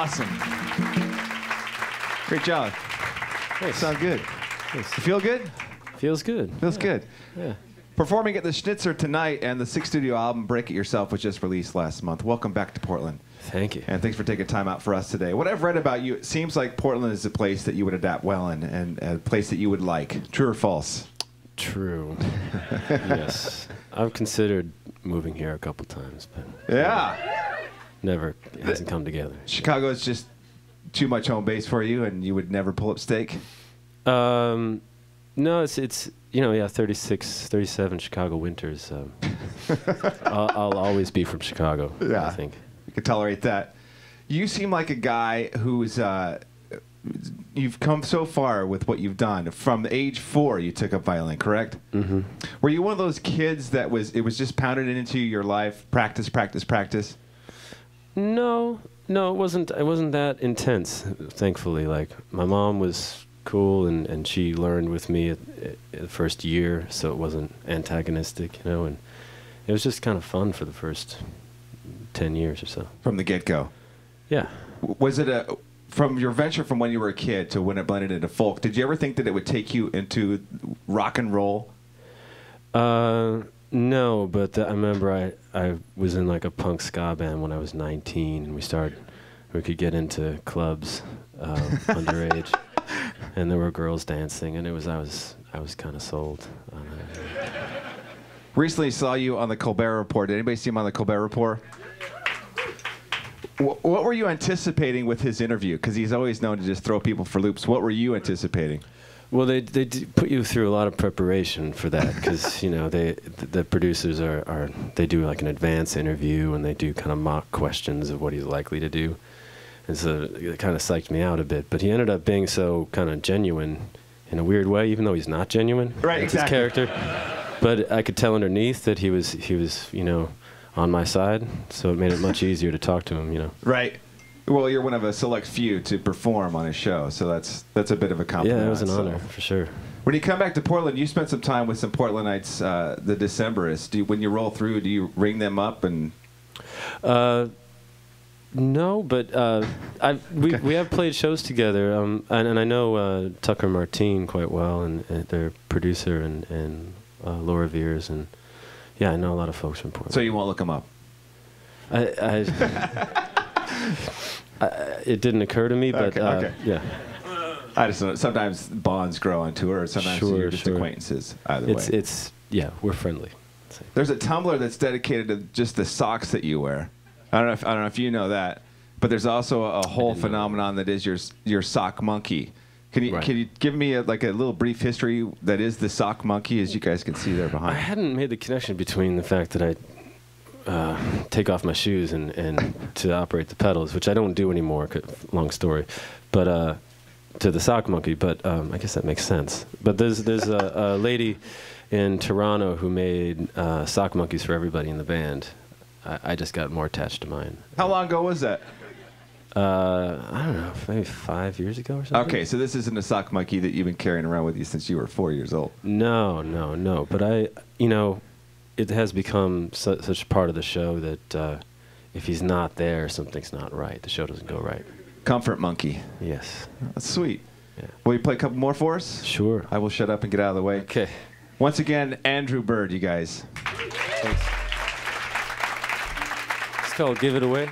Awesome. Great job. Thanks. Sound good. Thanks. You feel good? Feels good. Feels good. Yeah. Performing at the Schnitzer tonight, and the 6th studio album, Break It Yourself, was just released last month. Welcome back to Portland. Thank you. And thanks for taking time out for us today. What I've read about you, it seems like Portland is a place that you would adapt well in, and a place that you would like. True or false? True. Yes. I've considered moving here a couple times, but Yeah. never. It hasn't come together. Chicago is just too much home base for you, and you would never pull up stake? No, it's you know, yeah, 36, 37 Chicago winters. I'll always be from Chicago, Yeah. I think. You can tolerate that. You seem like a guy who's, you've come so far with what you've done. From age 4, you took up violin, correct? Mm-hmm. Were you one of those kids that it was just pounded into your life, practice, practice, practice? No, it wasn't that intense, thankfully. Like, my mom was cool, and she learned with me at the first year, so it wasn't antagonistic, you know, and it was just kind of fun for the first 10 years or so. From the get-go? Yeah. Was it from your venture from when you were a kid to when it blended into folk, did you ever think that it would take you into rock and roll? No, but I remember I was in like a punk ska band when I was 19, and we could get into clubs underage, and there were girls dancing, and I was kind of sold on it. Recently saw you on the Colbert Report. Did anybody see him on the Colbert Report? What were you anticipating with his interview? Because he's always known to just throw people for loops. What were you anticipating? Well, they put you through a lot of preparation for that, because you know the producers they do like an advance interview, and they do kind of mock questions of what he's likely to do, and so it kind of psyched me out a bit. But he ended up being so kind of genuine in a weird way, even though he's not genuine. Right, That's exactly. his character. But I could tell underneath that he was you know, on my side, so it made it much easier to talk to him, you know. Right. Well, you're one of a select few to perform on his show, so that's a bit of a compliment. Yeah, it was an honor, for sure. When you come back to Portland, you spent some time with some Portlandites, the Decemberists. When you roll through, do you ring them up and? No, but we have played shows together, and I know Tucker Martine quite well, and their producer, and Laura Veers, and yeah, I know a lot of folks from Portland. So you won't look them up? It didn't occur to me, but okay. yeah. I just know sometimes bonds grow on tour, or sometimes you're just acquaintances. Either way, yeah, we're friendly. There's a Tumblr that's dedicated to just the socks that you wear. I don't know if you know that, but there's also a whole phenomenon that is your sock monkey. Can you give me a little brief history that is the sock monkey, as you guys can see there behind? I hadn't made the connection between the fact that I take off my shoes and to operate the pedals, which I don't do anymore. Long story, but to the sock monkey. But I guess that makes sense. But there's a lady in Toronto who made sock monkeys for everybody in the band. I just got more attached to mine. How long ago was that? I don't know, maybe 5 years ago or something. Okay, so this isn't a sock monkey that you've been carrying around with you since you were 4 years old. No. But it has become such a part of the show that if he's not there, something's not right. The show doesn't go right. Comfort monkey. Yes. That's sweet. Yeah. Will you play a couple more for us? Sure. I will shut up and get out of the way. Okay. Once again, Andrew Bird, you guys. Thanks. It's called Give It Away.